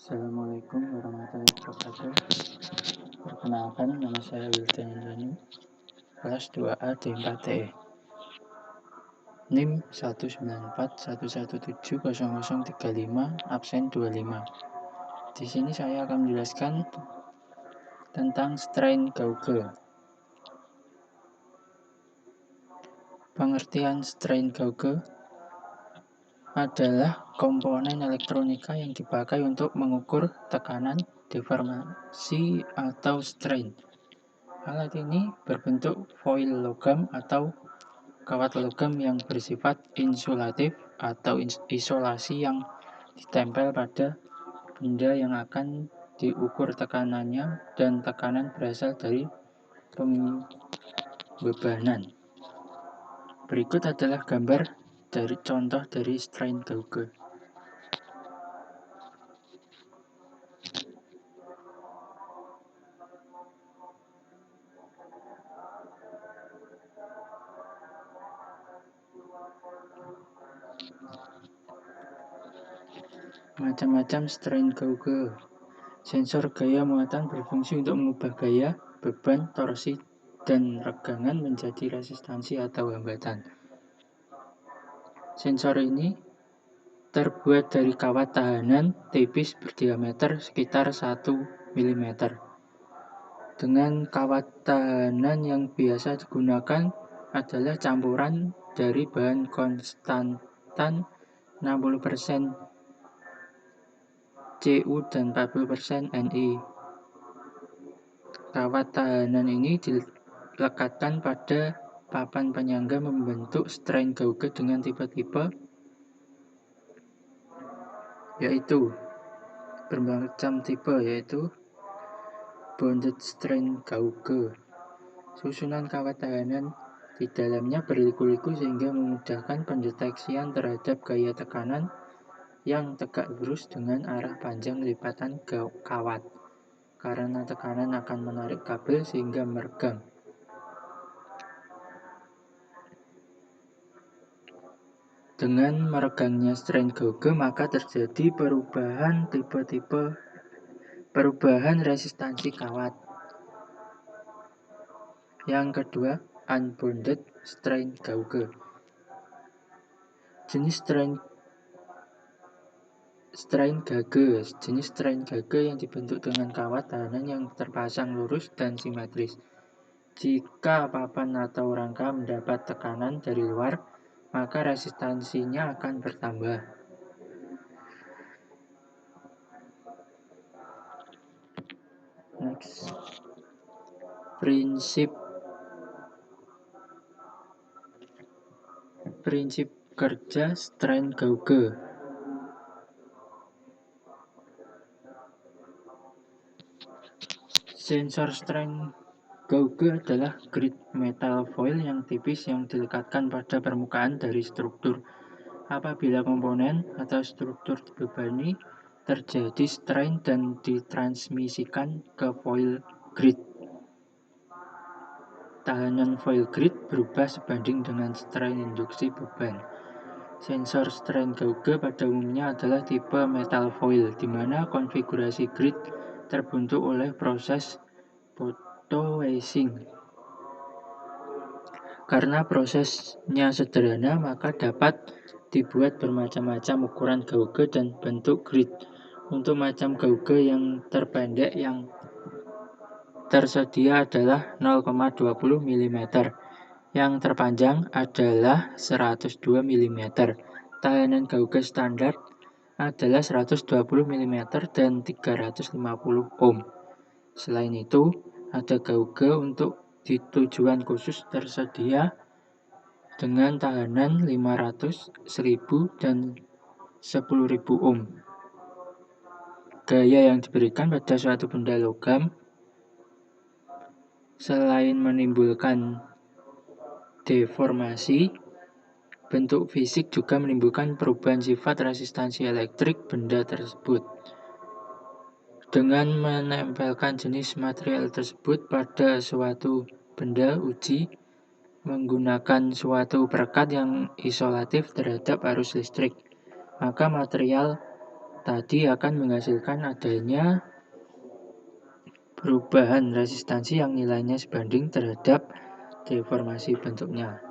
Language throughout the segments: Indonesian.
Assalamualaikum warahmatullahi wabarakatuh. Perkenalkan, nama saya Wildan Jani, kelas 2A D4TE. NIM 19411700035, absen 25. Di sini saya akan menjelaskan tentang strain gauge. Pengertian strain gauge adalah komponen elektronika yang dipakai untuk mengukur tekanan, deformasi, atau strain. Alat ini berbentuk foil logam atau kawat logam yang bersifat insulatif atau isolasi yang ditempel pada benda yang akan diukur tekanannya, dan tekanan berasal dari pembebanan. Berikut adalah gambar dari contoh dari strain gauge. Macam-macam strain gauge. Sensor gaya muatan berfungsi untuk mengubah gaya, beban, torsi, dan regangan menjadi resistansi atau hambatan. Sensor ini terbuat dari kawat tahanan tipis berdiameter sekitar 1 mm. Dengan kawat tahanan yang biasa digunakan adalah campuran dari bahan konstantan 60% Cu dan 40% Ni. Kawat tahanan ini dilekatkan pada papan penyangga membentuk strain gauge dengan tipe-tipe, yaitu bermacam tipe, yaitu bonded strain gauge. Susunan kawat tahanan di dalamnya berliku-liku sehingga memudahkan pendeteksian terhadap gaya tekanan yang tegak lurus dengan arah panjang lipatan kawat, karena tekanan akan menarik kabel sehingga meregang. Dengan meregangnya strain gauge, maka terjadi perubahan resistansi kawat. Yang kedua, unbonded strain gauge. Jenis strain gauge yang dibentuk dengan kawat tahanan yang terpasang lurus dan simetris. Jika papan atau rangka mendapat tekanan dari luar, maka resistansinya akan bertambah. Next. Prinsip kerja strain gauge. Sensor strain gauge adalah grid metal foil yang tipis yang dilekatkan pada permukaan dari struktur. Apabila komponen atau struktur dibebani, terjadi strain dan ditransmisikan ke foil grid. Tahanan foil grid berubah sebanding dengan strain induksi beban. Sensor strain gauge pada umumnya adalah tipe metal foil, di mana konfigurasi grid terbentuk oleh proses photoeasing. Karena prosesnya sederhana, maka dapat dibuat bermacam-macam ukuran gauge dan bentuk grid. Untuk macam gauge yang terpendek yang tersedia adalah 0,20 mm. Yang terpanjang adalah 102 mm. Tahanan gauge standar adalah 120 mm dan 350 ohm. Selain itu, ada gauge untuk tujuan khusus tersedia dengan tahanan 500, 1000, dan 10.000 ohm. Gaya yang diberikan pada suatu benda logam selain menimbulkan deformasi bentuk fisik juga menimbulkan perubahan sifat resistansi elektrik benda tersebut. Dengan menempelkan jenis material tersebut pada suatu benda, uji menggunakan suatu perekat yang isolatif terhadap arus listrik, maka material tadi akan menghasilkan adanya perubahan resistansi yang nilainya sebanding terhadap deformasi bentuknya.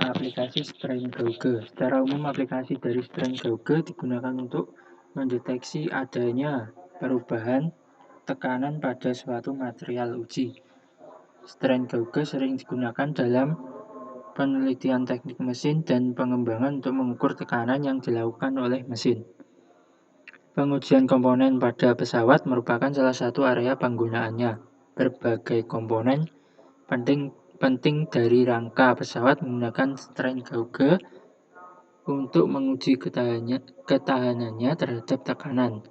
Aplikasi strain gauge. Secara umum, aplikasi dari strain gauge digunakan untuk mendeteksi adanya perubahan tekanan pada suatu material uji. Strain gauge sering digunakan dalam penelitian teknik mesin dan pengembangan untuk mengukur tekanan yang dilakukan oleh mesin. Pengujian komponen pada pesawat merupakan salah satu area penggunaannya. Berbagai komponen penting dari rangka pesawat menggunakan strain gauge untuk menguji ketahanannya terhadap tekanan.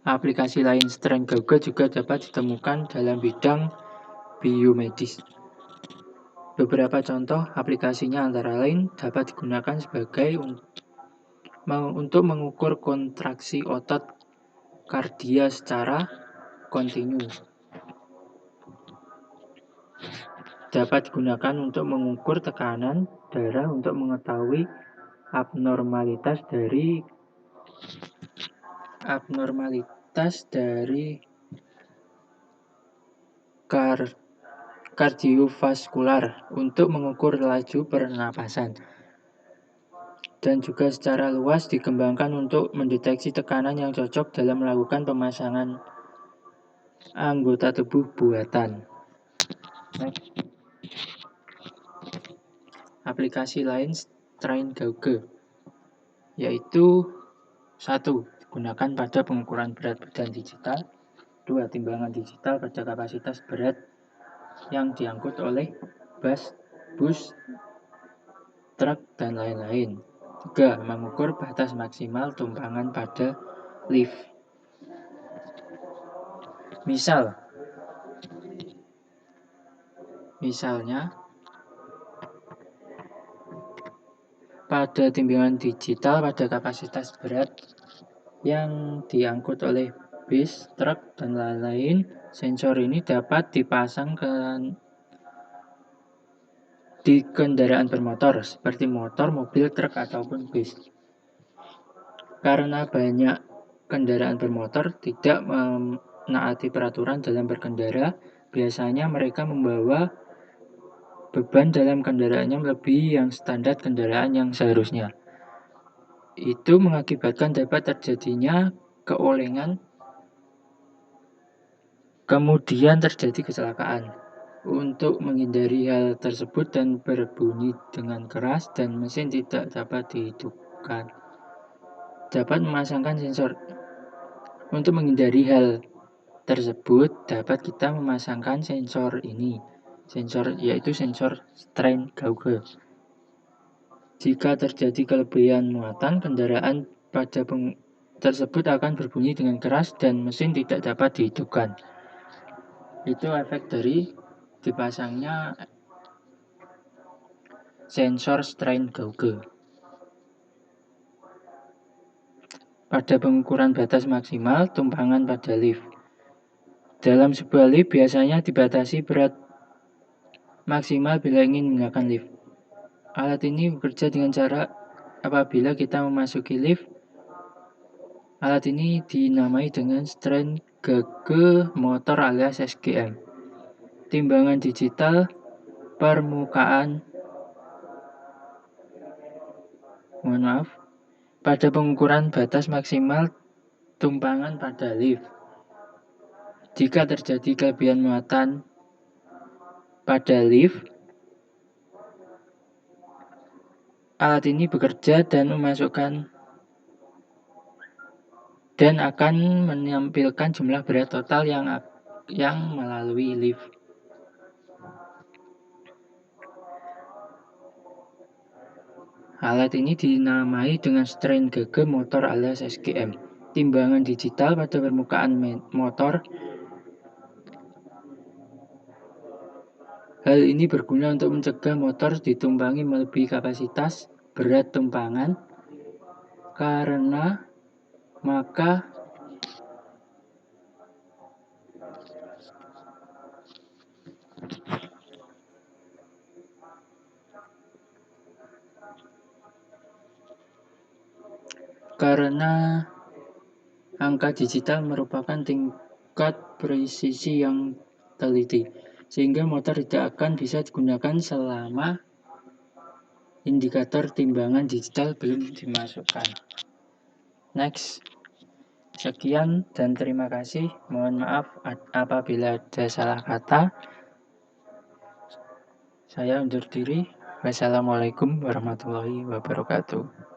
Aplikasi lain strain gauge juga dapat ditemukan dalam bidang biomedis. Beberapa contoh aplikasinya antara lain dapat digunakan untuk mengukur kontraksi otot kardia secara kontinu. Dapat digunakan untuk mengukur tekanan darah untuk mengetahui abnormalitas dari kardiovaskular untuk mengukur laju pernapasan. Dan juga secara luas dikembangkan untuk mendeteksi tekanan yang cocok dalam melakukan pemasangan anggota tubuh buatan. Aplikasi lain strain gauge yaitu 1. Digunakan pada pengukuran berat badan digital. 2. Timbangan digital pada kapasitas berat yang diangkut oleh bus, truk, dan lain-lain. 3. Mengukur batas maksimal tumpangan pada lift. Misalnya, pada timbangan digital pada kapasitas berat yang diangkut oleh bis, truk, dan lain-lain, sensor ini dapat dipasang di kendaraan bermotor seperti motor, mobil, truk, ataupun bis. Karena banyak kendaraan bermotor tidak menaati peraturan dalam berkendara, biasanya mereka membawa beban dalam kendaraannya melebihi yang standar kendaraan yang seharusnya. Itu mengakibatkan dapat terjadinya keolengan, kemudian terjadi kecelakaan. Untuk menghindari hal tersebut dan berbunyi dengan keras dan mesin tidak dapat dihidupkan, dapat memasangkan sensor. Untuk menghindari hal tersebut, dapat kita memasangkan sensor ini. Yaitu sensor strain gauge. Jika terjadi kelebihan muatan, kendaraan pada tersebut akan berbunyi dengan keras dan mesin tidak dapat dihidupkan. Itu efek dari dipasangnya sensor strain gauge. Pada pengukuran batas maksimal tumpangan pada lift. Dalam sebuah lift biasanya dibatasi berat maksimal bila ingin menggunakan lift. Alat ini bekerja dengan cara apabila kita memasuki lift. Alat ini dinamai dengan strain gauge motor alias SGM. Timbangan digital pada pengukuran batas maksimal tumpangan pada lift. Jika terjadi kelebihan muatan pada lift, alat ini bekerja dan akan menampilkan jumlah berat total yang melalui lift. Alat ini dinamai dengan strain gauge motor alias SGM. Timbangan digital pada permukaan motor. Hal ini berguna untuk mencegah motor ditumpangi melebihi kapasitas berat tumpangan, karena maka karena angka digital merupakan tingkat presisi yang teliti, sehingga motor tidak akan bisa digunakan selama indikator timbangan digital belum dimasukkan. Next. Sekian dan terima kasih. Mohon maaf apabila ada salah kata. Saya undur diri. Wassalamualaikum warahmatullahi wabarakatuh.